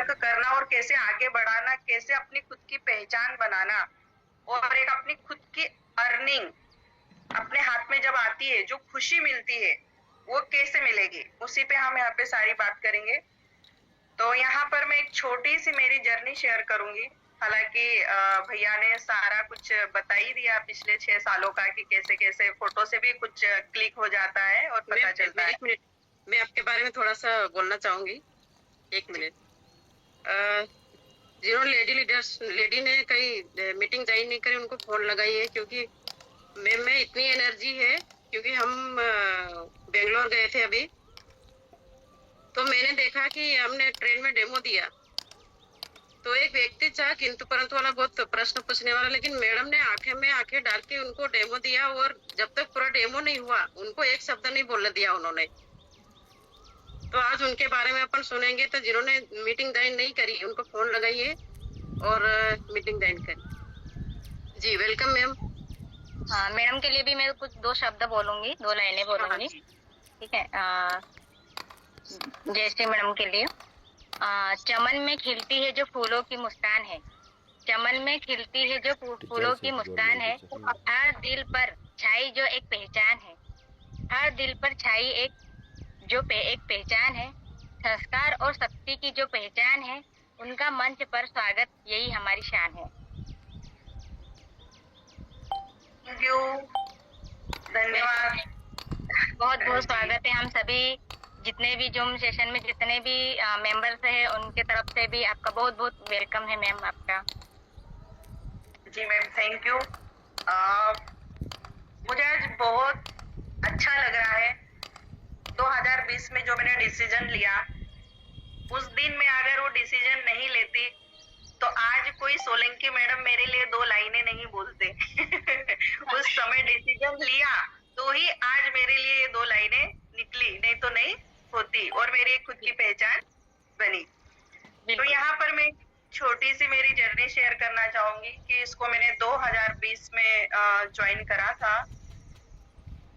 Work करना और कैसे आगे बढ़ाना, कैसे अपनी खुद की पहचान बनाना और एक अपनी खुद की अर्निंग अपने हाथ में जब आती है, जो खुशी मिलती है वो कैसे मिलेगी, उसी पे हम यहाँ पे सारी बात करेंगे। तो यहाँ पर मैं एक छोटी सी मेरी जर्नी शेयर करूंगी। हालांकि भैया ने सारा कुछ बता ही दिया पिछले 6 सालों का, कि कैसे कैसे फोटो से भी कुछ क्लिक हो जाता है और पता चलता है। 1 मिनट, मैं आपके बारे में थोड़ा सा बोलना चाहूंगी। 1 मिनट। जिन्होंने लेडी ने कहीं मीटिंग ज्वाइन नहीं करी, उनको फोन लगाई है, क्योंकि मैं इतनी एनर्जी है, क्योंकि हम बेंगलोर गए थे अभी, तो मैंने देखा कि हमने ट्रेन में डेमो दिया, तो एक व्यक्ति चाह किंतु परंतु वाला, बहुत प्रश्न पूछने वाला, लेकिन मैडम ने आंखें में आंखें डाल के उनको डेमो दिया, और जब तक पूरा डेमो नहीं हुआ उनको एक शब्द नहीं बोलने दिया उन्होंने। तो आज उनके बारे में अपन सुनेंगे। तो जिन्होंने मीटिंग ज्वाइन नहीं करी उनको फोन लगाइए और मीटिंग ज्वाइन करिए। जी वेलकम मैम। हाँ, मैडम के लिए भी मैं कुछ 2 शब्द बोलूंगी, 2 लाइनें बोलूंगी। ठीक है। जयश्री मैडम के लिए, चमन में खिलती है जो फूलों की मुस्कान है, चमन में खिलती है जो फूलों की मुस्कान है, हर दिल पर छाई जो एक पहचान है, हर दिल पर छाई एक पहचान है, संस्कार और शक्ति की जो पहचान है, उनका मंच पर स्वागत यही हमारी शान है। थैंक यू, धन्यवाद। बहुत बहुत स्वागत है। हम सभी जितने भी जूम सेशन में जितने भी मेंबर्स हैं, उनके तरफ से भी आपका बहुत बहुत वेलकम है मैम आपका। जी मैम, थैंक यू। मुझे आज बहुत अच्छा लग रहा है। 2020 में जो मैंने डिसीजन लिया, उस दिन में अगर वो डिसीजन नहीं लेती तो आज कोई सोलंकी मैडम मेरे लिए 2 लाइनें नहीं बोलते। उस समय डिसीजन लिया तो ही आज मेरे लिए ये 2 लाइनें निकली, नहीं तो नहीं होती और मेरी खुद की पहचान बनी। तो यहाँ पर मैं छोटी सी मेरी जर्नी शेयर करना चाहूंगी कि इसको मैंने 2020 में ज्वाइन करा था।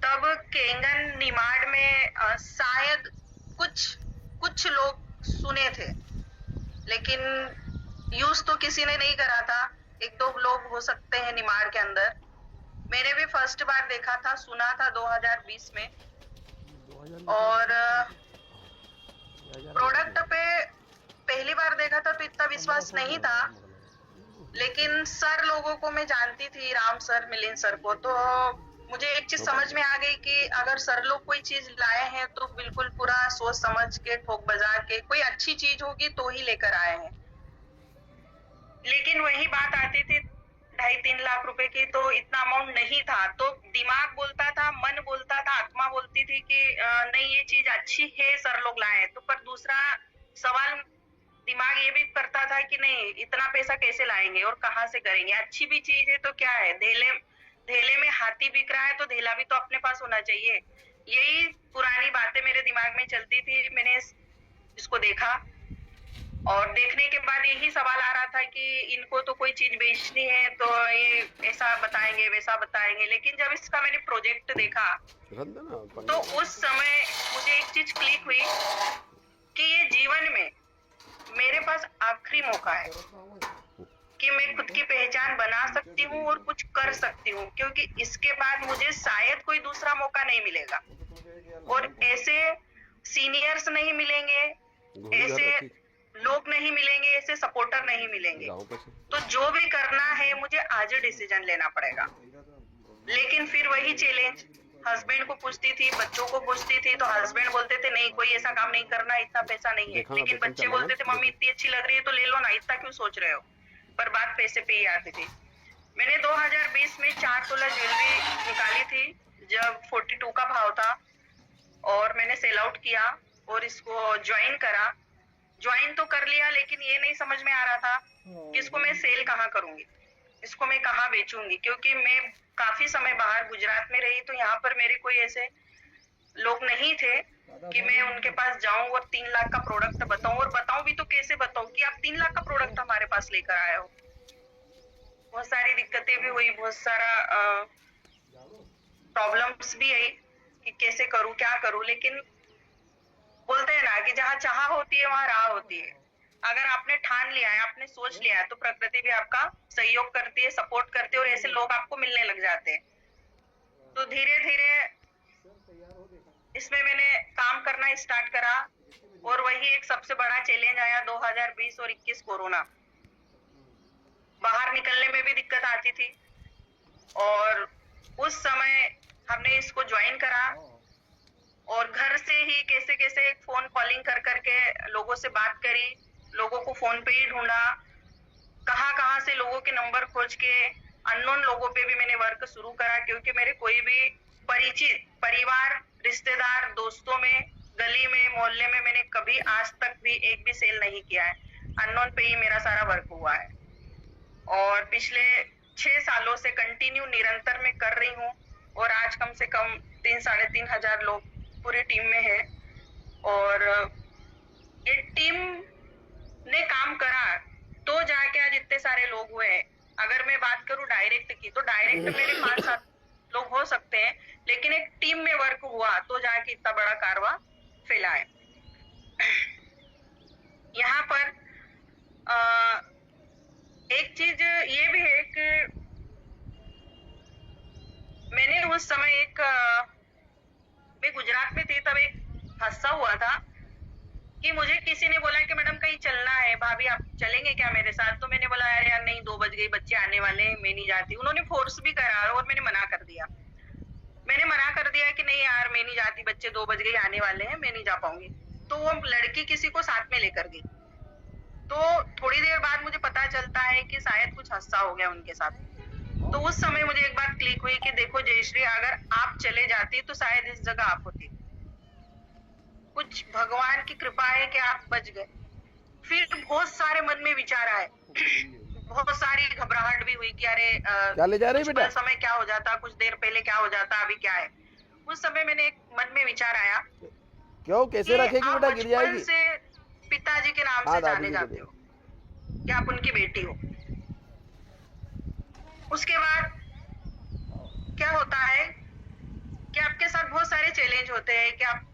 तब केंगन निमाड़ में शायद कुछ लोग सुने थे, लेकिन यूज तो किसी ने नहीं करा था। 1-2 लोग हो सकते हैं निमाड़ के अंदर। मैंने भी फर्स्ट बार देखा था, सुना था 2020 में, और प्रोडक्ट पे पहली बार देखा था तो इतना विश्वास नहीं था, लेकिन सर लोगों को मैं जानती थी, राम सर, मिलिंद सर को, तो मुझे एक चीज समझ में आ गई कि अगर सर लोग कोई चीज लाए हैं तो बिल्कुल पूरा सोच समझ के, ठोक बजा के, कोई अच्छी चीज होगी तो ही लेकर आए हैं। लेकिन वही बात आती थी 2.5-3 लाख रुपए की, तो इतना अमाउंट नहीं था। तो दिमाग बोलता था, मन बोलता था, आत्मा बोलती थी कि नहीं ये चीज अच्छी है, सर लोग लाए। तो पर दूसरा सवाल दिमाग ये भी करता था कि नहीं इतना पैसा कैसे लाएंगे और कहाँ से करेंगे, अच्छी भी चीज है तो क्या है, धेले में हाथी बिक रहा है तो धेला भी तो अपने पास होना चाहिए। यही पुरानी बातें मेरे दिमाग में चलती थी। मैंने इसको देखा और देखने के बाद यही सवाल आ रहा था कि इनको तो कोई चीज बेचनी है तो ये ऐसा बताएंगे वैसा बताएंगे, लेकिन जब इसका मैंने प्रोजेक्ट देखा तो उस समय मुझे एक चीज क्लिक हुई कि ये जीवन में मेरे पास आखिरी मौका है कि मैं खुद की पहचान बना सकती हूँ और कुछ कर सकती हूँ, क्योंकि इसके बाद मुझे शायद कोई दूसरा मौका नहीं मिलेगा और ऐसे सीनियर्स नहीं मिलेंगे, ऐसे लोग नहीं मिलेंगे, ऐसे सपोर्टर नहीं मिलेंगे। तो जो भी करना है मुझे आज डिसीजन लेना पड़ेगा। लेकिन फिर वही चैलेंज, हस्बैंड को पूछती थी, बच्चों को पूछती थी, तो हस्बैंड बोलते थे नहीं कोई ऐसा काम नहीं करना, इतना पैसा नहीं है। लेकिन बच्चे बोलते थे मम्मी इतनी अच्छी लग रही है तो ले लो ना, इतना क्यों सोच रहे हो। पर बात पैसे पे ही आती थी। मैंने 2020 में 4 तोला ज्वेलरी निकाली थी जब 42 का भाव था, और मैंने सेल आउट किया और इसको ज्वाइन करा। ज्वाइन तो कर लिया, लेकिन ये नहीं समझ में आ रहा था कि इसको मैं सेल कहाँ करूंगी, इसको मैं कहाँ बेचूंगी, क्योंकि मैं काफी समय बाहर गुजरात में रही, तो यहाँ पर मेरे कोई ऐसे लोग नहीं थे कि मैं उनके पास जाऊं और 3 लाख का प्रोडक्ट बताऊं, और बताऊं भी तो कैसे बताऊं कि आप 3 लाख का प्रोडक्ट हमारे पास लेकर आए हो। बहुत सारी दिक्कतें भी हुई, बहुत सारा प्रॉब्लम्स भी आई कि कैसे करूं क्या करूं। लेकिन बोलते हैं ना कि जहाँ चाह होती है वहां राह होती है। अगर आपने ठान लिया है, आपने सोच लिया है, तो प्रकृति भी आपका सहयोग करती है, सपोर्ट करती है और ऐसे लोग आपको मिलने लग जाते हैं। तो धीरे धीरे इसमें मैंने काम करना स्टार्ट करा और वही एक सबसे बड़ा चैलेंज आया 2020 और 21 कोरोना। बाहर निकलने में भी दिक्कत आती थी और उस समय हमने इसको ज्वाइन करा और घर से ही कैसे कैसे एक फोन कॉलिंग कर करके लोगों से बात करी, लोगों को फोन पे ही ढूंढा, कहाँ से लोगों के नंबर खोज के अननोन लोगों पे भी मैंने वर्क शुरू करा, क्योंकि मेरे कोई भी परिचित परिवार, रिश्तेदार, दोस्तों में, गली में, मोहल्ले में मैंने कभी आज तक भी एक भी सेल नहीं किया है। अननोन पे ही मेरा सारा वर्क हुआ है और पिछले 6 सालों से कंटिन्यू निरंतर मैं कर रही हूँ और आज कम से कम 3-3.5 हजार लोग पूरी टीम में है और ये टीम ने काम करा तो जाके आज इतने सारे लोग हुए हैं। अगर मैं बात करूं डायरेक्ट की तो डायरेक्ट मेरे 5-7 लोग हो सकते हैं, लेकिन एक टीम में वर्क हुआ तो जाके इतना बड़ा कारवा फैला है। यहाँ पर एक चीज ये भी है कि मैंने उस समय मैं गुजरात में थी, तब एक हादसा हुआ था कि मुझे किसी ने बोला कि मैडम कहीं चलना है, भाभी आप चलेंगे क्या मेरे साथ? तो मैंने बोला यार नहीं, 2 बज गई, बच्चे आने वाले हैं, मैं नहीं जाती। उन्होंने फोर्स भी करा और मैंने मना कर दिया। कि नहीं यार मैं नहीं जाती, बच्चे 2 बज गए आने वाले हैं, मैं नहीं जा पाऊंगी। तो वो लड़की किसी को साथ में लेकर गई। तो थोड़ी देर बाद मुझे पता चलता है कि शायद कुछ हादसा हो गया उनके साथ। तो उस समय मुझे एक बात क्लिक हुई कि देखो जयश्री, अगर आप चले जाती तो शायद इस जगह आप होती। कुछ भगवान की कृपा है कि आप बच गए। फिर बहुत सारे मन में विचार आए, बहुत सारी घबराहट भी हुई कि अरे क्या ले जा रहे बेटा, समय क्या हो जाता, कुछ देर पहले क्या हो जाता, अभी क्या है। उस समय मैंने एक मन में विचार आया, क्यों कैसे रखेगी बेटा, गिर जाएगी। से पिताजी के नाम से जाने जाते हो कि आप उनकी बेटी हो। उसके बाद क्या होता है कि आपके साथ बहुत सारे चैलेंज होते हैं कि आप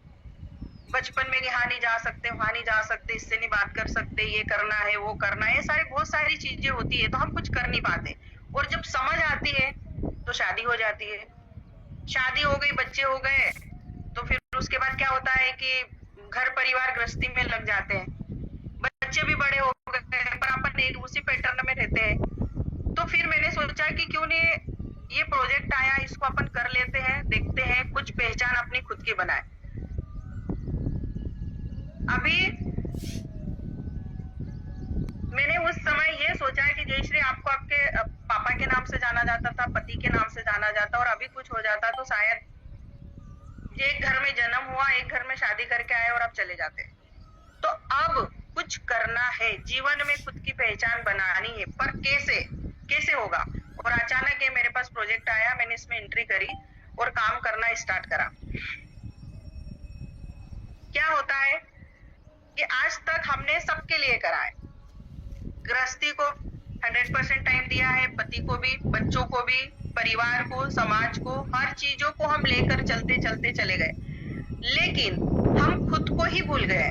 बचपन में यहाँ नहीं जा सकते, वहां नहीं जा सकते, इससे नहीं बात कर सकते, ये करना है, वो करना है, ये बहुत सारी चीजें होती है, तो हम कुछ कर नहीं पाते। और जब समझ आती है तो शादी हो जाती है। शादी हो गई, बच्चे हो गए, तो फिर उसके बाद क्या होता है कि घर परिवार गृहस्थी में लग जाते हैं, बच्चे भी बड़े हो गए, पर अपन एक उसी पैटर्न में रहते हैं। तो फिर मैंने सोचा कि क्यों नहीं ये प्रोजेक्ट आया, इसको अपन कर लेते हैं, देखते हैं, कुछ पहचान अपनी खुद की बनाए। अभी मैंने उस समय ये सोचा है कि जयश्री, आपको आपके पापा के नाम से जाना जाता था, पति के नाम से जाना जाता, और अभी कुछ हो जाता तो शायद एक घर में जन्म हुआ, एक घर में शादी करके आए और आप चले जाते। तो अब कुछ करना है, जीवन में खुद की पहचान बनानी है, पर कैसे होगा। और अचानक ये मेरे पास प्रोजेक्ट आया, मैंने इसमें एंट्री करी और काम करना स्टार्ट करा। क्या होता है कि आज तक हमने सबके लिए करा है, गृहस्थी को 100% टाइम दिया है, पति को भी, बच्चों को भी, परिवार को, समाज को, हर चीजों को हम लेकर चलते चले गए। लेकिन हम खुद को ही भूल गए,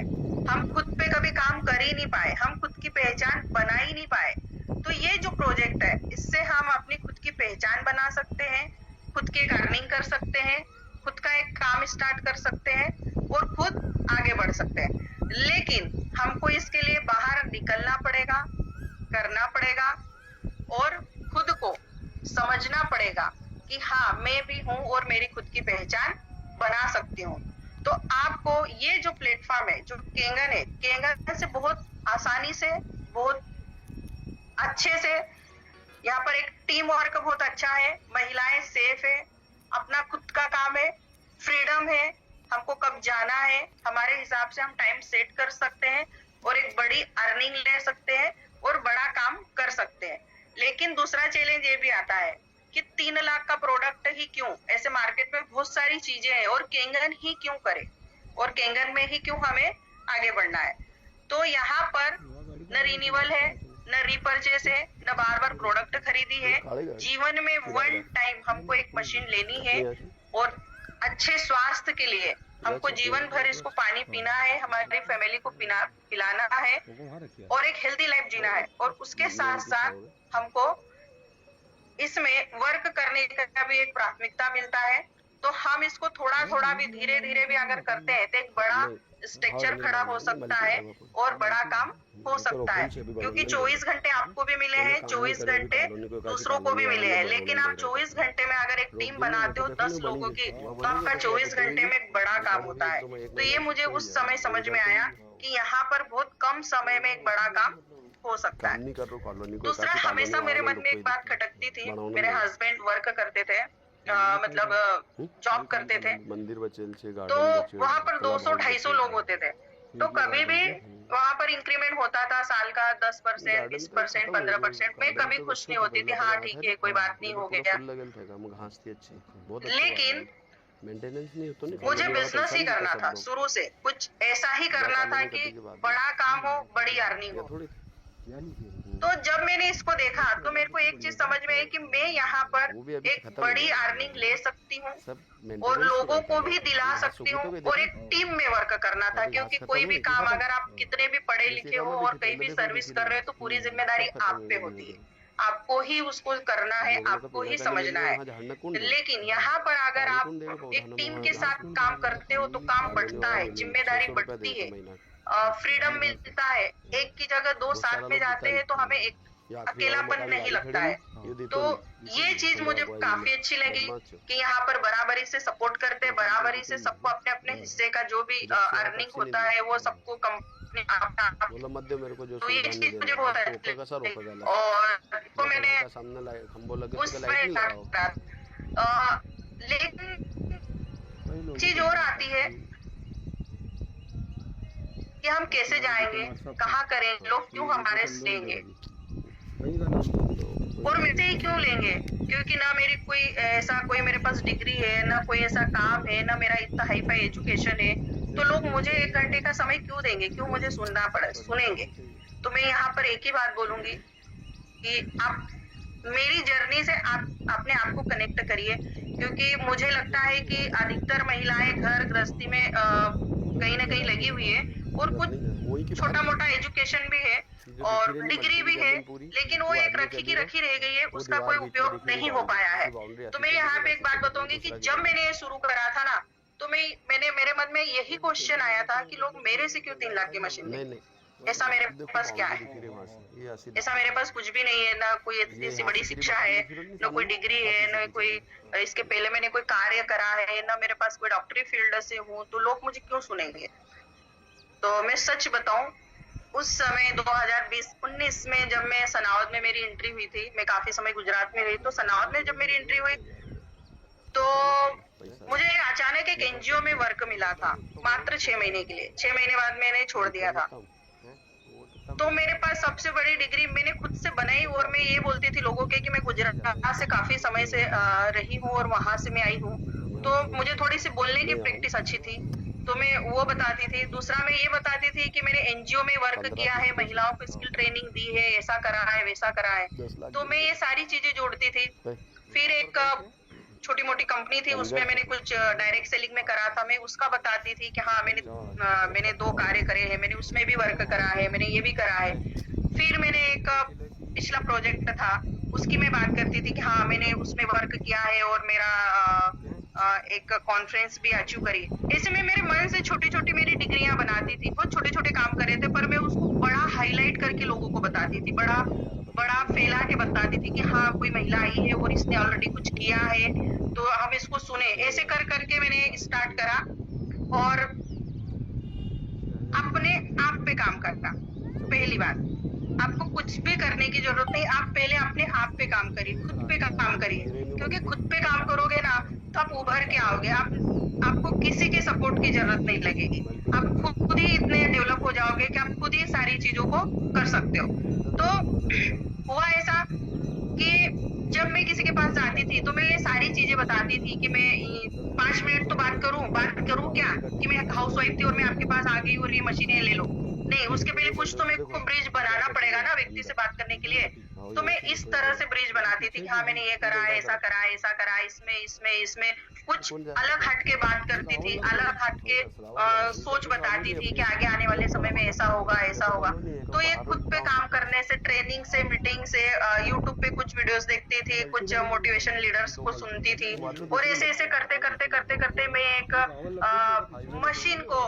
हम खुद पे कभी काम कर ही नहीं पाए, हम खुद की पहचान बना ही नहीं पाए। तो ये जो प्रोजेक्ट है, इससे हम अपनी खुद की पहचान बना सकते हैं, खुद की अर्निंग कर सकते हैं, खुद का एक काम स्टार्ट कर सकते हैं और खुद आगे बढ़ सकते हैं। लेकिन हमको इसके लिए बाहर निकलना पड़ेगा, करना पड़ेगा और खुद को समझना पड़ेगा कि हाँ मैं भी हूँ और मेरी खुद की पहचान बना सकती हूँ। तो आपको ये जो प्लेटफॉर्म है, जो केंगन है, केंगन से बहुत आसानी से, बहुत अच्छे से, यहाँ पर एक टीम वर्क बहुत अच्छा है, महिलाएं सेफ है, अपना खुद का काम है, फ्रीडम है, हमको कब जाना है हमारे हिसाब से हम टाइम सेट कर सकते हैं और एक बड़ी अर्निंग ले सकते हैं और बड़ा काम कर सकते हैं। लेकिन दूसरा चैलेंज ये भी आता है कि 3 लाख का प्रोडक्ट ही क्यों, ऐसे मार्केट में बहुत सारी चीजें हैं और केंगन ही क्यों करे और केंगन में ही क्यों हमें आगे बढ़ना है। तो यहाँ पर न रिन्यूअल है, न रीपरचेस है, न बार प्रोडक्ट खरीदी है। जीवन में 1 टाइम हमको एक मशीन लेनी है और अच्छे स्वास्थ्य के लिए हमको जीवन भर इसको पानी पीना है, हमारी फैमिली को पिलाना है और एक हेल्दी लाइफ जीना है। और उसके साथ साथ हमको इसमें वर्क करने का भी एक प्राथमिकता मिलता है। तो हम इसको थोड़ा थोड़ा भी धीरे धीरे भी अगर करते हैं तो एक बड़ा स्ट्रक्चर खड़ा हो सकता है और बड़ा काम हो सकता है। क्योंकि 24 घंटे आपको भी मिले हैं, 24 घंटे दूसरों को भी मिले हैं, लेकिन आप 24 घंटे में अगर एक टीम बनाते हो 10 लोगों की, तो आपका 24 घंटे में एक बड़ा काम होता है। तो ये मुझे उस समय समझ में आया कि यहाँ पर बहुत कम समय में एक बड़ा काम हो सकता है। दूसरा, हमेशा मेरे मन में एक बात खटकती थी, मेरे हस्बैंड वर्क करते थे, मतलब जॉब करते थे, तो वहाँ पर 200-250 लोग होते थे। तो कभी भी वहाँ पर इंक्रीमेंट होता था साल का 10%, 20%, 15%। मैं कभी खुश नहीं होती थी, हाँ ठीक है कोई बात नहीं, हो गया। लेकिन मुझे बिजनेस ही करना था, शुरू से कुछ ऐसा ही करना था कि बड़ा काम हो, बड़ी अर्निंग हो। तो जब मैंने इसको देखा तो मेरे को एक चीज समझ में आई कि मैं यहाँ पर एक बड़ी अर्निंग ले सकती हूँ और लोगों को भी दिला सकती हूँ और एक टीम में वर्क करना था। क्योंकि कोई भी काम अगर आप कितने भी पढ़े लिखे हो और कहीं भी सर्विस कर रहे हो तो पूरी जिम्मेदारी आप पे होती है, आपको ही उसको करना है, आपको ही समझना है। लेकिन यहाँ पर अगर आप एक टीम के साथ काम करते हो तो काम बढ़ता है, जिम्मेदारी बढ़ती है, फ्रीडम मिलता है। एक की जगह दो साथ में जाते हैं तो हमें एक अकेलापन नहीं लगता है। तो ये चीज मुझे काफी अच्छी लगी कि यहाँ पर बराबरी से सपोर्ट करते, बराबरी से सबको अपने अपने हिस्से का जो भी अर्निंग होता है वो सबको कंपनी तो ये चीज मुझे बहुत अच्छी लगी। और तो मैंने उसमें लेकिन चीज और आती है कि हम कैसे जाएंगे, कहाँ करेंगे, लोग क्यों हमारे से लेंगे और मुझसे ही क्यों लेंगे। क्योंकि ना मेरी कोई मेरे पास डिग्री है, ना कोई ऐसा काम है, ना मेरा इतना हाई फाई एजुकेशन है। तो लोग मुझे 1 घंटे का समय क्यों देंगे, क्यों मुझे सुनेंगे। तो मैं यहाँ पर एक ही बात बोलूंगी कि आप मेरी जर्नी से आप अपने आप को कनेक्ट करिए। क्योंकि मुझे लगता है कि अधिकतर महिलाएं घर गृहस्थी में कहीं ना कहीं लगी हुई है और कुछ छोटा मोटा एजुकेशन भी है और डिग्री भी है, लेकिन वो एक रखी की रखी रह गई है, उसका कोई उपयोग नहीं हो पाया है। तो मैं यहाँ पे एक बात बताऊंगी कि जब मैंने ये शुरू करा था ना, तो मेरे मन में यही क्वेश्चन आया था कि लोग मेरे से क्यों 3 लाख की मशीन लें। ऐसा मेरे पास क्या है, ऐसा मेरे पास कुछ भी नहीं है, ना कोई ऐसी बड़ी शिक्षा है, ना कोई डिग्री है, ना कोई इसके पहले मैंने कोई कार्य करा है, ना मेरे पास कोई डॉक्टरी फील्ड से हूँ, तो लोग मुझे क्यों सुनेंगे। तो मैं सच बताऊं, उस समय 2020-19 में जब मैं सनावद में मेरी एंट्री हुई थी, मैं काफी समय गुजरात में रही, तो सनावद में जब मेरी एंट्री हुई तो मुझे अचानक एक एनजीओ में वर्क मिला था, मात्र 6 महीने के लिए। 6 महीने बाद मैंने छोड़ दिया था। तो मेरे पास सबसे बड़ी डिग्री मैंने खुद से बनाई और मैं ये बोलती थी लोगों के कि मैं गुजरात से काफी समय से रही हूँ और वहां से मैं आई हूँ, तो मुझे थोड़ी सी बोलने की प्रैक्टिस अच्छी थी, तो मैं वो बताती थी। दूसरा मैं ये बताती थी कि मैंने एनजीओ में वर्क किया है, महिलाओं को स्किल ट्रेनिंग दी है, ऐसा करा है, वैसा करा है, तो मैं ये सारी चीजें जोड़ती थी। फिर एक छोटी मोटी कंपनी थी, उसमें मैंने कुछ डायरेक्ट सेलिंग में करा था, मैं उसका बताती थी कि हाँ मैंने 2 कार्य करे हैं, मैंने उसमें भी वर्क करा है, मैंने ये भी करा है। फिर मैंने एक पिछला प्रोजेक्ट था, उसकी मैं बात करती थी कि हाँ मैंने उसमें वर्क किया है और मेरा एक कॉन्फ्रेंस भी अचीव करी। ऐसे में मेरे मन से छोटी छोटी मेरी डिग्रियां बनाती थी, बहुत छोटे छोटे काम करे थे, पर मैं उसको बड़ा हाईलाइट करके लोगों को बताती थी, बड़ा फैला के बताती थी कि हाँ कोई महिला आई है और इसने ऑलरेडी कुछ किया है, तो हम इसको सुने। ऐसे कर करके मैंने स्टार्ट करा और अपने आप पे काम करना। पहली बात, आपको कुछ भी करने की जरूरत नहीं, आप पहले अपने आप पे काम करिए, खुद पे काम करिए। क्योंकि खुद पे काम करोगे ना तो आप उभर के आओगे, आपको किसी के सपोर्ट की जरूरत नहीं लगेगी, आप खुद ही इतने डेवलप हो जाओगे कि आप खुद ही सारी चीजों को कर सकते हो। तो हुआ ऐसा कि जब मैं किसी के पास जाती थी तो मैं ये सारी चीजें बताती थी कि मैं 5 मिनट तो बात करूं क्या कि मैं हाउस वाइफ थी और मैं आपके पास आ गई और ये मशीनें ले लो। नहीं, उसके पहले कुछ तो मेरे को ब्रिज बनाना पड़ेगा ना व्यक्ति से बात करने के लिए। तो मैं इस तरह से ब्रिज बनाती थी कि हाँ मैंने ये करा, ऐसा करा, ऐसा करा, इसमें इसमें इसमें कुछ अलग हट के बात करती थी, अलग हट के सोच बताती थी कि आगे आने वाले समय में ऐसा होगा, ऐसा होगा। तो ये खुद पे काम करने से, ट्रेनिंग से, मीटिंग से, यूट्यूब पे कुछ वीडियोस देखती थी, कुछ मोटिवेशन लीडर्स को सुनती थी, और ऐसे ऐसे करते करते करते करते मैं एक मशीन को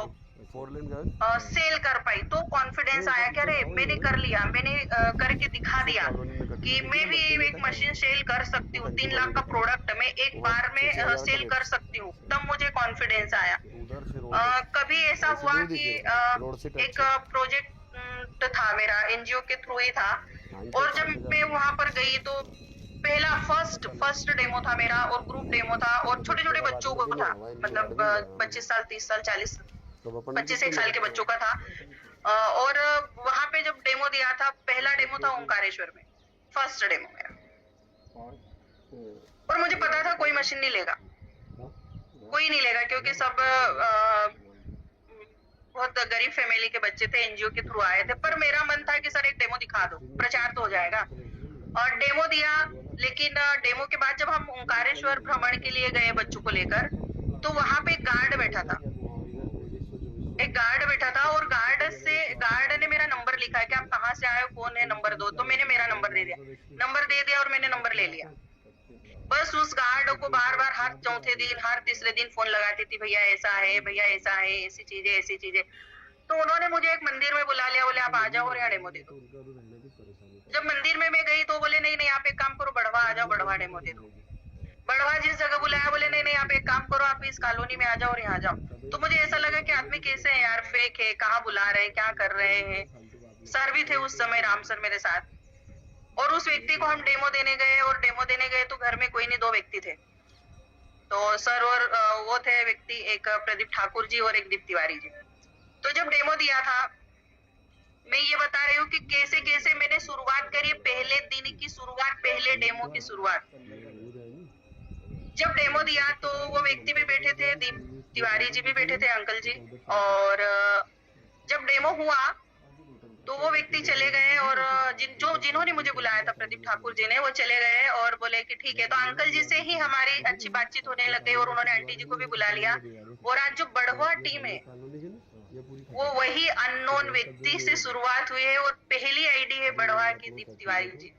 सेल कर पाई। तो कॉन्फिडेंस आया कि अरे मैंने कर लिया, मैंने करके दिखा दिया कि मैं भी एक मशीन सेल कर सकती हूँ, 3 लाख का प्रोडक्ट मैं एक बार में सेल कर सकती हूँ। तब मुझे कॉन्फिडेंस आया। कभी ऐसा हुआ कि एक प्रोजेक्ट था मेरा, एनजीओ के थ्रू ही था, और जब मैं वहां पर गई तो पहला फर्स्ट डेमो था मेरा, और ग्रुप डेमो था, और छोटे छोटे बच्चों को था, मतलब 25 साल, 30 साल, 40, 25 एक साल के बच्चों का था। और वहां पे जब डेमो दिया था, पहला डेमो था ओंकारेश्वर में, फर्स्ट डेमो मेरा, और मुझे पता था कोई मशीन नहीं लेगा, कोई नहीं लेगा, क्योंकि सब बहुत गरीब फैमिली के बच्चे थे, एनजीओ के थ्रू आए थे। पर मेरा मन था कि सर एक डेमो दिखा दो, प्रचार तो हो जाएगा। और डेमो दिया, लेकिन डेमो के बाद जब हम ओंकारेश्वर भ्रमण के लिए गए बच्चों को लेकर, तो वहां पे एक गार्ड बैठा था, और गार्ड ने मेरा नंबर लिखा कि आप कहाँ से आए हो, कौन है, नंबर दो। तो मैंने मेरा नंबर दे दिया और मैंने नंबर ले लिया। बस उस गार्ड को बार बार हर चौथे दिन, हर तीसरे दिन फोन लगाती थी, भैया ऐसा है, भैया ऐसा है, ऐसी चीजें। तो उन्होंने मुझे एक मंदिर में बुला लिया, बोले आप आ जाओ और यहाँ डेमो दे दो। जब मंदिर में मैं गई तो बोले नहीं आप एक काम करो, बढ़वा आ जाओ, बढ़वा डेमो दे दो। बढ़वा जिस जगह बुलाया, बोले नहीं आप एक काम करो, आप इस कॉलोनी में आ जाओ और यहाँ जाओ। तो मुझे ऐसा लगा कि आदमी कैसे है यार, फेक है, कहाँ बुला रहे हैं, क्या कर रहे हैं। सर भी थे उस समय, राम सर मेरे साथ, और उस व्यक्ति को हम डेमो देने गए तो घर में कोई नहीं, 2 व्यक्ति थे। तो सर और वो थे व्यक्ति, एक प्रदीप ठाकुर जी और एक दीप तिवारी जी। तो जब डेमो दिया था, मैं ये बता रही हूँ कि कैसे कैसे मैंने शुरुआत करी, पहले दिन की शुरुआत, पहले डेमो की शुरुआत। जब डेमो दिया तो वो व्यक्ति भी बैठे थे, दीप तिवारी जी भी बैठे थे, अंकल जी। और जब डेमो हुआ तो वो व्यक्ति चले गए, और जिन्होंने मुझे बुलाया था, प्रदीप ठाकुर जी ने, वो चले गए और बोले कि ठीक है। तो अंकल जी से ही हमारी अच्छी बातचीत होने लग गई, और उन्होंने आंटी जी को भी बुला लिया। और आज जो बढ़वा टीम है, वो वही अननोन व्यक्ति से शुरुआत हुई है, और पहली आईडी है बढ़वा की दीप तिवारी जी,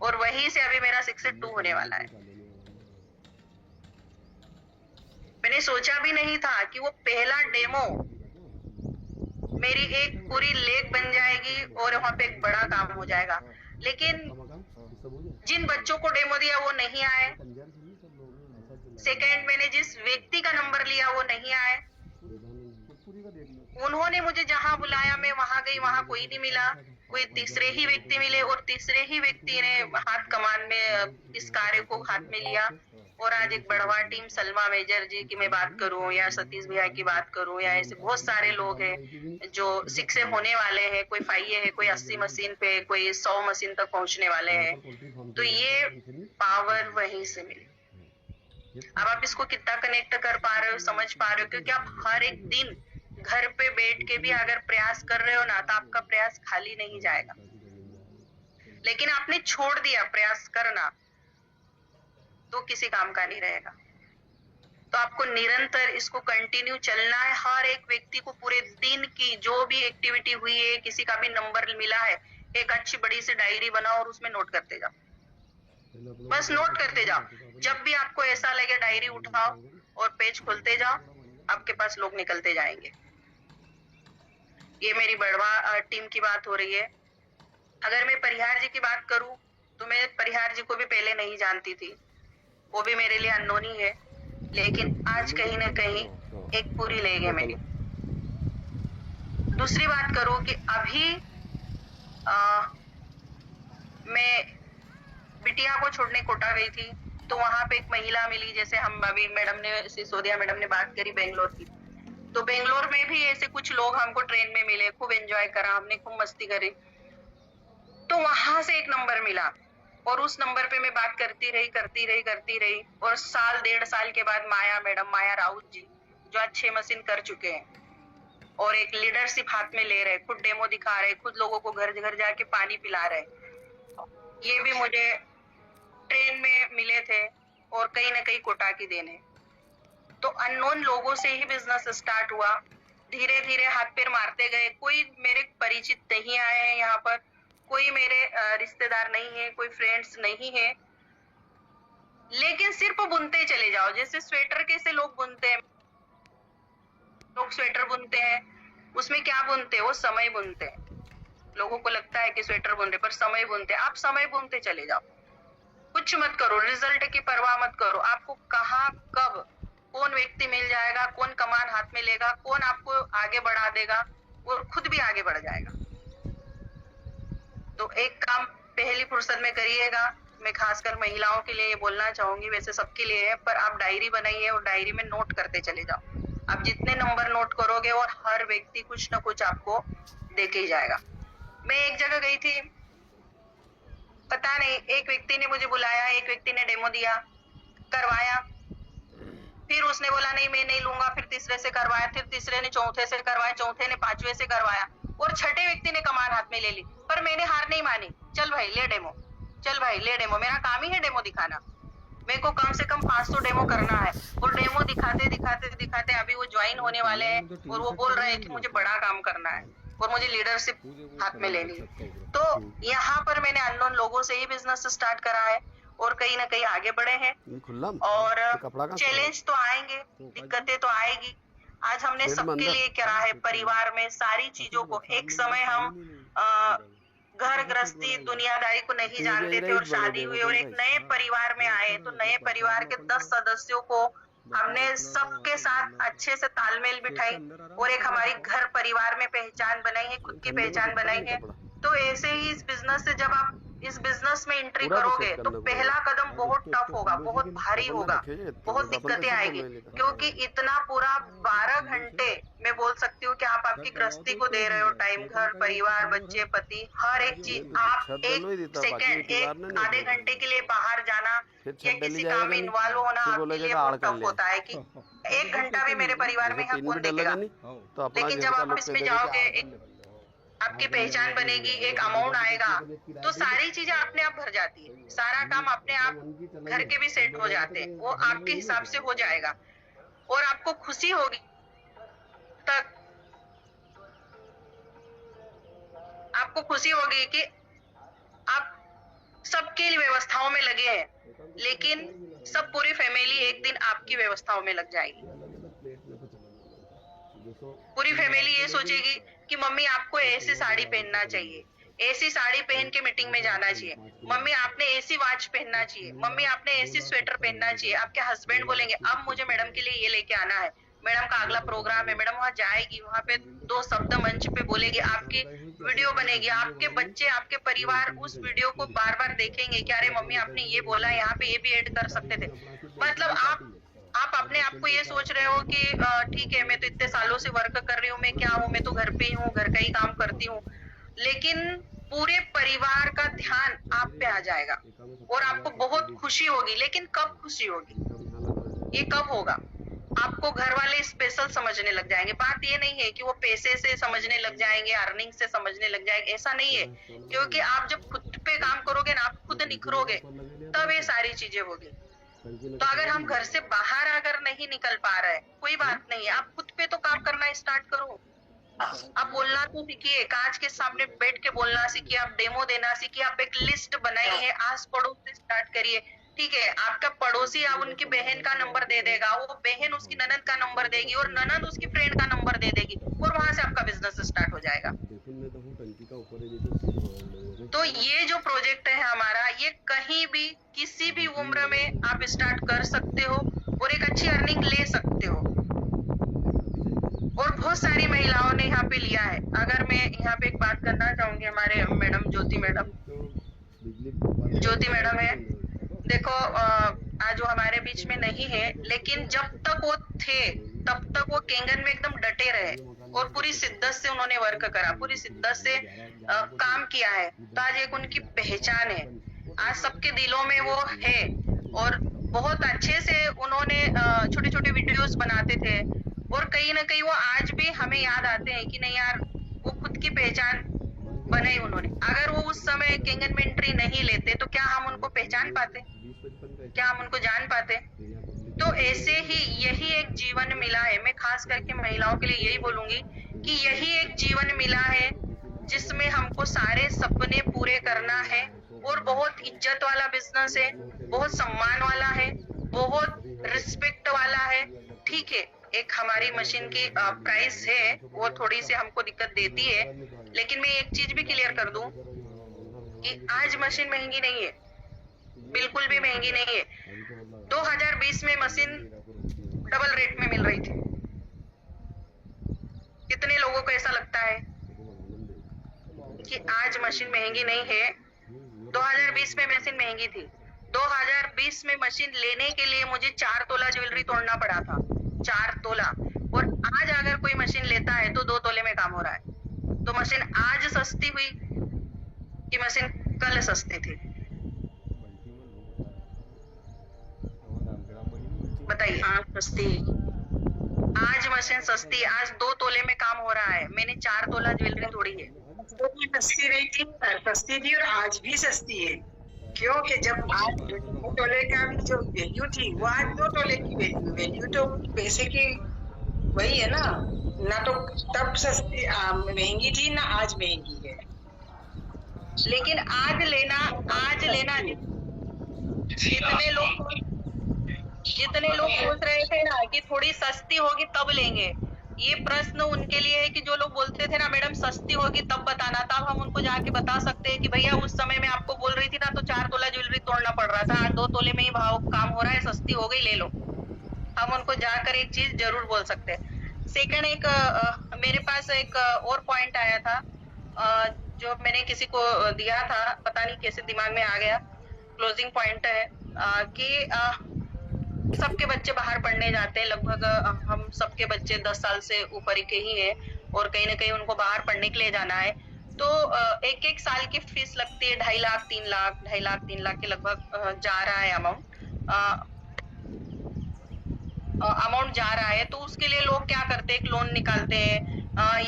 और वही से अभी मेरा 6 होने वाला है। मैंने सोचा भी नहीं था कि वो पहला डेमो मेरी एक पूरी लेग बन जाएगी और वहां पे एक बड़ा काम हो जाएगा। लेकिन जिन बच्चों को डेमो दिया वो नहीं आए, सेकेंड मैंने जिस व्यक्ति का नंबर लिया वो नहीं आए। उन्होंने मुझे जहां बुलाया मैं वहां गई, वहां कोई नहीं मिला, कोई तीसरे ही व्यक्ति मिले, और तीसरे ही व्यक्ति ने हाथ कमान में इस कार्य को हाथ में लिया। और आज एक बढ़वा टीम, सलमा मेजर जी की मैं बात करूं, या सतीश भैया की बात करूं, या ऐसे बहुत सारे लोग हैं जो 6 होने वाले हैं, कोई 5 है, कोई 80 मशीन पे, कोई 100 मशीन तक पहुंचने वाले हैं। तो ये पावर वहीं से मिली। अब आप इसको कितना कनेक्ट कर पा रहे हो, समझ पा रहे हो, क्योंकि आप हर एक दिन घर पे बैठ के भी अगर प्रयास कर रहे हो ना, तो आपका प्रयास खाली नहीं जाएगा। लेकिन आपने छोड़ दिया प्रयास करना, तो किसी काम का नहीं रहेगा। तो आपको निरंतर इसको कंटिन्यू चलना है। हर एक व्यक्ति को पूरे दिन की जो भी एक्टिविटी हुई है, किसी का भी नंबर मिला है, एक अच्छी बड़ी सी डायरी बनाओ और उसमें नोट करते जाओ, बस नोट करते जाओ। जब भी आपको ऐसा लगे डायरी उठाओ और पेज खोलते जाओ, आपके पास लोग निकलते जाएंगे। ये मेरी बढ़वा टीम की बात हो रही है। अगर मैं परिहार जी की बात करूं, तो मैं परिहार जी को भी पहले नहीं जानती थी, वो भी मेरे लिए अननोन ही है। लेकिन आज कहीं ना कहीं एक पूरी ले गए मेरी। दूसरी बात करूं कि अभी मैं बिटिया को छोड़ने कोटा गई थी, तो वहां पे एक महिला मिली, जैसे हम अभी मैडम ने, सिसोदिया मैडम ने बात करी बेंगलोर की, तो बेंगलोर में भी ऐसे कुछ लोग हमको ट्रेन में मिले, खूब एंजॉय करा हमने, खूब मस्ती करी। तो वहां से एक नंबर मिला, और उस नंबर पे मैं बात करती रही, और 1.5 साल के बाद माया राउत जी, जो आज 6 मशीन कर चुके हैं और एक लीडरशिप हाथ में ले रहे, खुद डेमो दिखा रहे, खुद लोगों को घर घर जाके पानी पिला रहे, ये भी मुझे ट्रेन में मिले थे और कहीं ना कहीं कोटा की देन है। तो अननोन लोगों से ही बिजनेस स्टार्ट हुआ, धीरे धीरे हाथ पैर मारते गए। कोई मेरे परिचित नहीं आए हैं यहाँ पर, कोई मेरे रिश्तेदार नहीं है, कोई फ्रेंड्स नहीं है, लेकिन सिर्फ बुनते चले जाओ। जैसे स्वेटर कैसे लोग बुनते हैं, लोग स्वेटर बुनते हैं, उसमें क्या बुनते हैं, वो समय बुनते हैं। लोगों को लगता है कि स्वेटर बुन रहे, पर समय बुनते हैं। आप समय बुनते चले जाओ, कुछ मत करो, रिजल्ट की परवाह मत करो। आपको कहाँ कब कौन व्यक्ति मिल जाएगा, कौन कमान हाथ में लेगा, कौन आपको आगे बढ़ा देगा, और खुद भी आगे बढ़ जाएगा। तो एक काम पहली फुर्सत में करिएगा। मैं खासकर महिलाओं के लिए ये बोलना चाहूंगी, वैसे सबके लिए है, पर आप डायरी बनाइए और डायरी में नोट करते चले जाओ। आप जितने नंबर नोट करोगे और हर व्यक्ति कुछ ना कुछ आपको देके ही जाएगा। मैं एक जगह गई थी, पता नहीं, एक व्यक्ति ने मुझे बुलाया, एक व्यक्ति ने डेमो दिया, करवाया, फिर उसने बोला नहीं मैं नहीं लूंगा, फिर तीसरे से करवाया, फिर तीसरे ने चौथे से करवाया, चौथे ने पांचवे से करवाया, और छठे व्यक्ति ने कमान हाथ में ले ली। पर मैंने हार नहीं मानी, चल भाई ले डेमो, चल भाई ले डेमो, मेरा काम ही है डेमो दिखाना। मेरे को कम से कम 500 डेमो करना है। और डेमो दिखाते दिखाते दिखाते अभी वो ज्वाइन होने वाले हैं और वो बोल रहे हैं कि मुझे बड़ा काम करना है और मुझे लीडरशिप हाथ में लेनी है। तो यहाँ पर मैंने अननोन लोगों से ही बिजनेस स्टार्ट करा है और कहीं ना कहीं आगे बढ़े हैं। और चैलेंज तो आएंगे, दिक्कतें तो आएगी। आज हमने सबके लिए करा है, परिवार में सारी चीजों को। एक समय हम घर गृहस्थी दुनियादारी को नहीं जानते थे और शादी हुई और एक नए परिवार में आए, तो नए परिवार के 10 सदस्यों को हमने सबके साथ अच्छे से तालमेल बिठाई और एक हमारी घर परिवार में पहचान बनाई है, खुद की पहचान बनाई है। तो ऐसे ही इस बिजनेस से जब आप इस बिजनेस में एंट्री करोगे तो पहला कदम बहुत टफ होगा, बहुत भारी होगा, बहुत दिक्कतें आएगी, क्योंकि इतना पूरा 12 घंटे मैं बोल सकती हूँ कि आप आपकी गृहस्थी को दे रहे हो टाइम, घर परिवार बच्चे पति हर एक चीज। आप एक सेकेंड, एक आधे घंटे के लिए बाहर जाना या किसी काम में इन्वॉल्व होना आपके लिए बहुत टफ होता है कि 1 घंटा भी मेरे परिवार में यहाँ कौन देखेगा। लेकिन जब आप इसमें जाओगे, एक आपकी पहचान बनेगी, एक अमाउंट आएगा, तो सारी चीजें अपने आप भर जाती है, सारा काम अपने आप घर के भी सेट हो जाते हैं, वो आपके हिसाब से हो जाएगा और आपको खुशी होगी। तक आपको खुशी होगी कि आप सबके लिए व्यवस्थाओं में लगे हैं, लेकिन सब पूरी फैमिली एक दिन आपकी व्यवस्थाओं में लग जाएगी। पूरी फैमिली ये सोचेगी कि मम्मी आपको ऐसी साड़ी पहनना चाहिए, ऐसी साड़ी पहन के मीटिंग में जाना चाहिए, मम्मी आपने ऐसी वॉच पहनना चाहिए, मम्मी आपने ऐसी स्वेटर पहनना चाहिए। आपके हस्बैंड बोलेंगे अब मुझे मैडम के लिए ये लेके आना है, मैडम का अगला प्रोग्राम है, मैडम वहाँ जाएगी, वहाँ पे 2 शब्द मंच पे बोलेगी, आपकी वीडियो बनेगी, आपके बच्चे आपके परिवार उस वीडियो को बार बार देखेंगे कि अरे मम्मी आपने ये बोला, यहाँ पे ये भी ऐड कर सकते थे। मतलब आप अपने आप को ये सोच रहे हो कि ठीक है मैं तो इतने सालों से वर्क कर रही हूँ, मैं क्या हूँ, मैं तो घर पे ही हूँ, घर का ही काम करती हूँ, लेकिन पूरे परिवार का ध्यान आप पे आ जाएगा और आपको बहुत खुशी होगी। लेकिन कब खुशी होगी, ये कब होगा, आपको घर वाले स्पेशल समझने लग जाएंगे। बात ये नहीं है कि वो पैसे से समझने लग जाएंगे, अर्निंग से समझने लग जाएंगे, ऐसा नहीं है, क्योंकि आप जब खुद पे काम करोगे ना, आप खुद निखरोगे, तब ये सारी चीजें होगी। तो अगर हम घर से बाहर अगर नहीं निकल पा रहे, कोई बात नहीं, आप खुद पे तो काम करना स्टार्ट करो। आप बोलना तो सीखिए, कांच के सामने बैठ के बोलना सीखिए, आप डेमो देना सीखिए, आप एक लिस्ट बनाइए, आस पड़ोस से स्टार्ट करिए। ठीक है, आपका पड़ोसी अब उनकी बहन का नंबर दे देगा, वो बहन उसकी ननद का नंबर देगी और ननद उसकी फ्रेंड का नंबर दे देगी और वहां से आपका बिजनेस स्टार्ट हो जाएगा। तो ये जो प्रोजेक्ट है हमारा, ये कहीं भी किसी भी उम्र में आप स्टार्ट कर सकते हो और एक अच्छी अर्निंग ले सकते हो। और बहुत सारी महिलाओं ने यहाँ पे लिया है। अगर मैं यहाँ पे एक बात करना चाहूंगी, हमारे मैडम ज्योति मैडम है, देखो आज वो हमारे बीच में नहीं है, लेकिन जब तक वो थे तब तक वो केंगन में एकदम डटे रहे और पूरी शिद्दत से उन्होंने वर्क करा, पूरी शिद्दत से काम किया है। तो आज एक उनकी पहचान है, आज सबके दिलों में वो है और बहुत अच्छे से उन्होंने छोटे छोटे वीडियोस बनाते थे और कहीं ना कहीं वो आज भी हमें याद आते हैं कि नहीं यार, वो खुद की पहचान बनाई उन्होंने। अगर वो उस समय किंग इन्वेंट्री नहीं लेते तो क्या हम उनको पहचान पाते, क्या हम उनको जान पाते? तो ऐसे ही यही एक जीवन मिला है। मैं खास करके महिलाओं के लिए यही बोलूंगी कि यही एक जीवन मिला है जिसमें हमको सारे सपने पूरे करना है, और बहुत इज्जत वाला बिजनेस है, बहुत सम्मान वाला है, बहुत रिस्पेक्ट वाला है। ठीक है, एक हमारी मशीन की प्राइस है, वो थोड़ी सी हमको दिक्कत देती है, लेकिन मैं एक चीज भी क्लियर कर दूं कि आज मशीन महंगी नहीं है, बिल्कुल भी महंगी नहीं है। 2020 में मशीन डबल रेट में मिल रही थी। कितने लोगों को ऐसा लगता है कि आज मशीन महंगी नहीं है? 2020 में मशीन महंगी थी। 2020 में मशीन लेने के लिए मुझे 4 तोला ज्वेलरी तोड़ना पड़ा था, 4 तोला। और आज अगर कोई मशीन लेता है तो 2 तोले में काम हो रहा है। तो मशीन आज सस्ती हुई कि मशीन कल सस्ती थी? बताइए। हाँ, सस्ती। आज मशीन सस्ती, आज 2 तोले में काम हो रहा है। मैंने 4 तोला ज्वेलरी तोड़ी है। वो भी सस्ती रही थी, सस्ती थी और आज भी सस्ती है। क्योंकि जब आज 2 तोले का भी जो वैल्यू थी वो आज 2 तोले की वैल्यू तो पैसे की वही है ना तो तब सस्ती महंगी थी ना आज महंगी है। लेकिन आज लेना जितने लोग सोच रहे थे ना कि थोड़ी सस्ती होगी तब लेंगे, ये प्रश्न उनके लिए है कि जो लोग बोलते थे ना मैडम सस्ती होगी तब बताना, तब हम उनको जाके बता सकते हैं कि भैया उस समय में आपको बोल रही थी ना तो 4 तोला ज्वेलरी तोड़ना पड़ रहा था, आज 2 तोले में ही भाव काम हो रहा है, सस्ती हो गई, ले लो। हम उनको जाकर एक चीज जरूर बोल सकते हैं। सेकंड, एक मेरे पास एक और पॉइंट आया था जो मैंने किसी को दिया था, पता नहीं कैसे दिमाग में आ गया। क्लोजिंग पॉइंट है कि सबके बच्चे बाहर पढ़ने जाते हैं, लगभग हम सबके बच्चे 10 साल से ऊपर के ही हैं और कहीं ना कहीं उनको बाहर पढ़ने के लिए जाना है। तो एक साल की फीस लगती है 2.5 लाख 3 लाख 2.5 लाख 3 लाख के लगभग जा रहा है अमाउंट जा रहा है। तो उसके लिए लोग क्या करते हैं, एक लोन निकालते हैं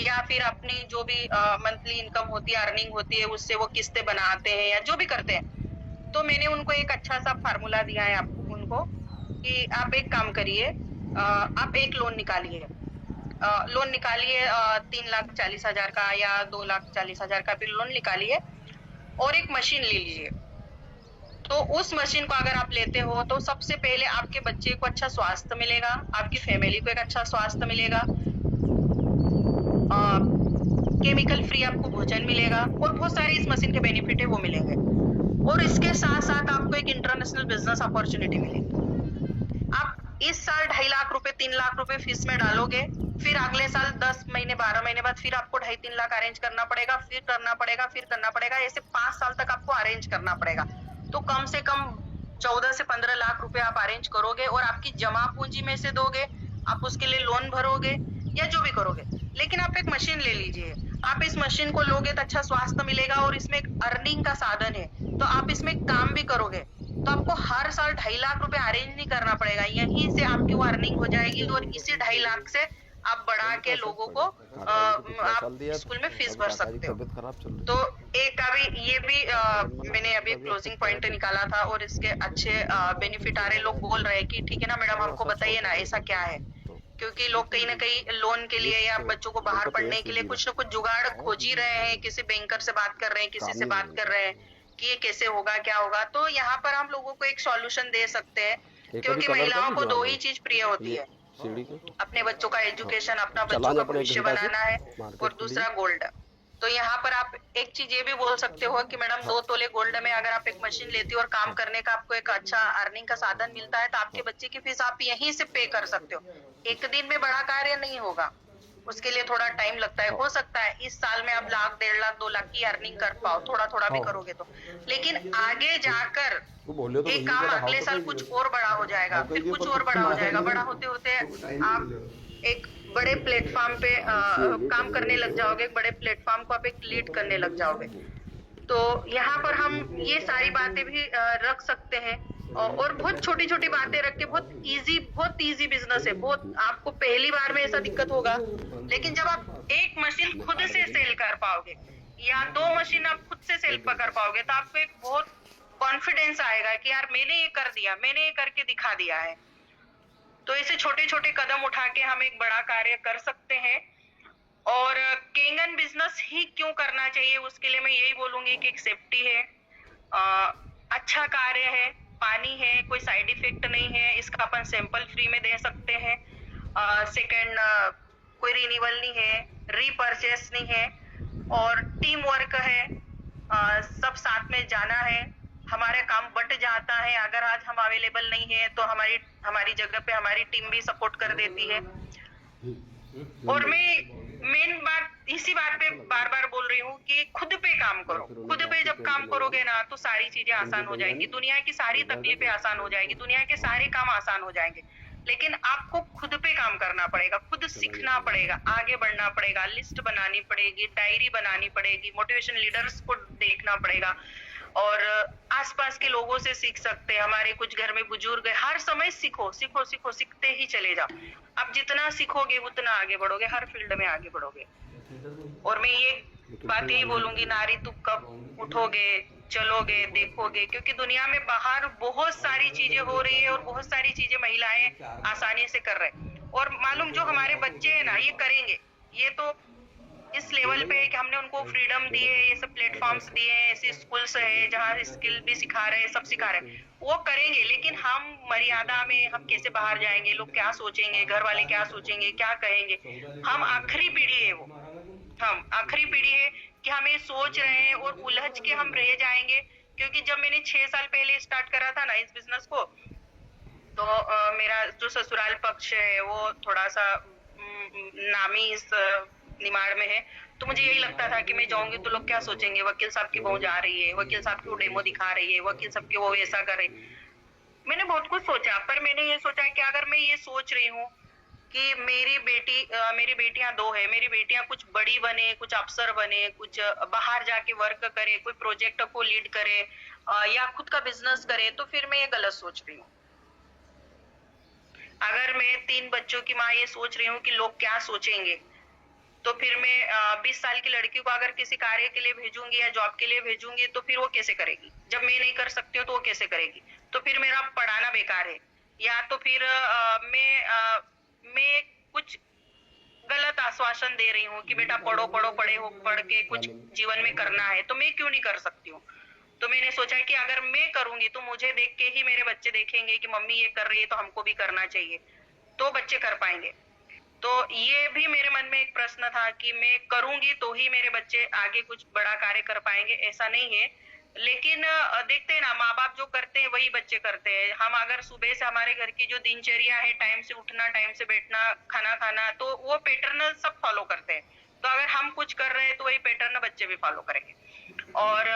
या फिर अपनी जो भी मंथली इनकम होती है, अर्निंग होती है, उससे वो किस्तें बनाते हैं या जो भी करते हैं। तो मैंने उनको एक अच्छा सा फार्मूला दिया है उनको कि आप एक काम करिए, आप एक लोन निकालिए 3,40,000 का या 2,40,000 का भी लोन निकालिए और एक मशीन ले लीजिए। तो उस मशीन को अगर आप लेते हो तो सबसे पहले आपके बच्चे को अच्छा स्वास्थ्य मिलेगा, आपकी फैमिली को एक अच्छा स्वास्थ्य मिलेगा, केमिकल फ्री आपको भोजन मिलेगा और बहुत सारे इस मशीन के बेनिफिट है वो मिलेंगे। और इसके साथ साथ आपको एक इंटरनेशनल बिजनेस अपॉर्चुनिटी मिलेगी। आप इस साल 2.5 लाख रुपए 3 लाख रुपए फीस में डालोगे, फिर अगले साल 10 महीने 12 महीने बाद फिर आपको 2.5-3 लाख अरेंज करना पड़ेगा, फिर करना पड़ेगा, ऐसे 5 साल तक आपको अरेंज करना पड़ेगा। तो कम से कम 14 से 15 लाख रुपए आप अरेंज करोगे और आपकी जमा पूंजी में से दोगे, आप उसके लिए लोन भरोगे या जो भी करोगे। लेकिन आप एक मशीन ले लीजिए, आप इस मशीन को लोगे तो अच्छा स्वास्थ्य मिलेगा और इसमें एक अर्निंग का साधन है, तो आप इसमें काम भी करोगे तो आपको हर साल 2.5 लाख रुपए अरेंज नहीं करना पड़ेगा, यहीं से आपकी वो अर्निंग हो जाएगी और इसी 2.5 लाख से आप बढ़ा के लोगों को आप स्कूल में फीस भर सकते हो। तो एक अभी ये भी मैंने अभी क्लोजिंग पॉइंट निकाला था और इसके अच्छे बेनिफिट आ रहे। लोग बोल रहे हैं कि ठीक है ना मैडम हमको बताइए ना ऐसा क्या है, क्योंकि लोग कहीं ना कहीं लोन के लिए या बच्चों को बाहर पढ़ने के लिए कुछ ना कुछ जुगाड़ खोज ही रहे हैं, किसी बैंकर से बात कर रहे हैं, किसी से बात कर रहे हैं कि ये कैसे होगा क्या होगा। तो यहाँ पर हम लोगों को एक सॉल्यूशन दे सकते हैं, क्योंकि महिलाओं को 2 ही चीज प्रिय होती है, अपने बच्चों का एजुकेशन, अपना बच्चों का भविष्य बनाना है और दूसरा गोल्ड। तो यहाँ पर आप एक चीज ये भी बोल सकते हो कि मैडम 2 तोले गोल्ड में अगर आप एक मशीन लेती हो और काम करने का आपको एक अच्छा अर्निंग का साधन मिलता है तो आपके बच्चे की फीस आप यहीं से पे कर सकते हो। एक दिन में बड़ा कार्य नहीं होगा, उसके लिए थोड़ा टाइम लगता है। हो सकता है इस साल में आप 1 लाख 1.5 लाख 2 लाख की अर्निंग कर पाओ, थोड़ा थोड़ा भी करोगे तो, लेकिन आगे जाकर एक काम अगले साल कुछ और बड़ा हो जाएगा, फिर कुछ और बड़ा हो जाएगा। बड़ा होते होते आप एक बड़े प्लेटफॉर्म पे काम करने लग जाओगे, बड़े प्लेटफॉर्म को आप एक लीड करने लग जाओगे। तो यहाँ पर हम ये सारी बातें भी रख सकते हैं और बहुत छोटी छोटी बातें रख के बहुत इजी बिजनेस है। बहुत आपको पहली बार में ऐसा दिक्कत होगा, लेकिन जब आप एक मशीन खुद से सेल कर पाओगे, या 2 मशीन आप खुद से सेल कर पाओगे तो आपको एक बहुत कॉन्फिडेंस आएगा कि यार मैंने ये कर दिया, मैंने ये करके दिखा दिया है। तो ऐसे छोटे छोटे कदम उठा के हम एक बड़ा कार्य कर सकते हैं। और केंगन बिजनेस ही क्यों करना चाहिए, उसके लिए मैं यही बोलूंगी कि एक सेफ्टी है, अच्छा कार्य है, पानी है, कोई साइड इफेक्ट नहीं है, इसका अपन सैंपल फ्री में दे सकते हैं। सेकंड, कोई रिन्यूअल नहीं है, रीपर्चेस नहीं है, और टीम वर्क है, सब साथ में जाना है, हमारे काम बट जाता है। अगर आज हम अवेलेबल नहीं है तो हमारी जगह पे हमारी टीम भी सपोर्ट कर देती है। और मैं मेन बात इसी बात पे बार बार बोल रही हूँ कि खुद पे काम करो। खुद पे जब काम करोगे ना तो सारी चीजें आसान हो जाएंगी, दुनिया की सारी तकलीफें आसान हो जाएगी, दुनिया के सारे काम आसान हो जाएंगे। लेकिन आपको खुद पे काम करना पड़ेगा, खुद सीखना पड़ेगा, आगे बढ़ना पड़ेगा, लिस्ट बनानी पड़ेगी, डायरी बनानी पड़ेगी, मोटिवेशन लीडर्स को देखना पड़ेगा, और आसपास के लोगों से सीख सकते हैं। हमारे कुछ घर में बुजुर्ग है, हर समय सीखो सीखो सीखो, सीखते ही चले जाओ। आप जितना सीखोगे उतना आगे बढ़ोगे, हर फील्ड में आगे बढ़ोगे। और मैं ये बात यही बोलूंगी, नारी तुम कब उठोगे, चलोगे, देखोगे, क्योंकि दुनिया में बाहर बहुत सारी चीजें हो रही है और बहुत सारी चीजें महिलाएं आसानी से कर रहे हैं। और मालूम जो हमारे बच्चे हैं ना, ये करेंगे, ये तो इस लेवल पे है कि हमने उनको फ्रीडम दी है, ये सब प्लेटफॉर्म्स दिए हैं, ऐसे स्कूल्स है जहाँ स्किल भी सिखा रहे हैं, सब सिखा रहे हैं, वो करेंगे। लेकिन हम मर्यादा में, हम कैसे बाहर जाएंगे, लोग क्या सोचेंगे, घर वाले क्या सोचेंगे, क्या कहेंगे। हम आखिरी पीढ़ी है, वो हम आखिरी पीढ़ी है कि हम ये सोच रहे हैं और उलझ के हम रह जाएंगे। क्योंकि जब मैंने 6 साल पहले स्टार्ट करा था ना इस बिजनेस को, तो मेरा जो ससुराल पक्ष है वो थोड़ा सा नामी इस निमाड़ में है। तो मुझे यही लगता था कि मैं जाऊंगी तो लोग क्या सोचेंगे, वकील साहब की बहू जा रही है, वकील साहब की वो डेमो दिखा रही है, वकील साहब की वो ऐसा करे। मैंने बहुत कुछ सोचा, पर मैंने ये सोचा कि अगर मैं ये सोच रही हूँ कि मेरी बेटियां 2 है, मेरी बेटियां कुछ बड़ी बने, कुछ अफसर बने, कुछ बाहर जाके वर्क करे, कोई प्रोजेक्ट को लीड करे, या खुद का बिजनेस करे, तो फिर मैं ये गलत सोच रही हूँ। अगर मैं 3 बच्चों की माँ ये सोच रही हूँ कि लोग क्या सोचेंगे, तो फिर मैं 20 साल की लड़की को अगर किसी कार्य के लिए भेजूंगी या जॉब के लिए भेजूंगी तो फिर वो कैसे करेगी। जब मैं नहीं कर सकती हूँ तो वो कैसे करेगी। तो फिर मेरा पढ़ाना बेकार है, या तो फिर मैं कुछ गलत आश्वासन दे रही हूँ कि बेटा पढ़ो पढ़ो, पढ़ के कुछ जीवन में करना है, तो मैं क्यों नहीं कर सकती हूँ। तो मैंने सोचा कि अगर मैं करूंगी तो मुझे देख के ही मेरे बच्चे देखेंगे कि मम्मी ये कर रही है तो हमको भी करना चाहिए, तो बच्चे कर पाएंगे। तो ये भी मेरे मन में एक प्रश्न था कि मैं करूंगी तो ही मेरे बच्चे आगे कुछ बड़ा कार्य कर पाएंगे, ऐसा नहीं है। लेकिन देखते हैं ना, माँ बाप जो करते हैं वही बच्चे करते हैं। हम अगर सुबह से हमारे घर की जो दिनचर्या है, टाइम से उठना, टाइम से बैठना, खाना खाना, तो वो पैटर्न सब फॉलो करते हैं। तो अगर हम कुछ कर रहे हैं तो वही पैटर्न बच्चे भी फॉलो करेंगे। और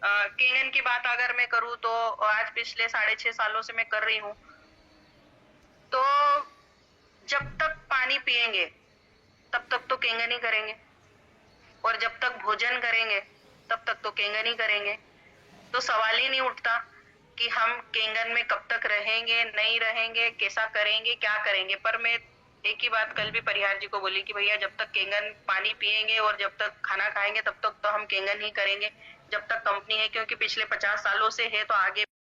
केंगन की बात अगर मैं करूँ तो आज पिछले 6.5 सालों से मैं कर रही हूँ। तो जब तक पानी पिएंगे तब तक तो केंगन ही करेंगे, और जब तक भोजन करेंगे तब तक तो केंगन ही करेंगे। तो सवाल ही नहीं उठता कि हम केंगन में कब तक रहेंगे, नहीं रहेंगे, कैसा करेंगे, क्या करेंगे। पर मैं एक ही बात कल भी परिहार जी को बोली कि भैया जब तक केंगन पानी पिएंगे और जब तक खाना खाएंगे तब तक तो हम केंगन ही करेंगे, जब तक कंपनी है। क्योंकि पिछले 50 सालों से है तो आगे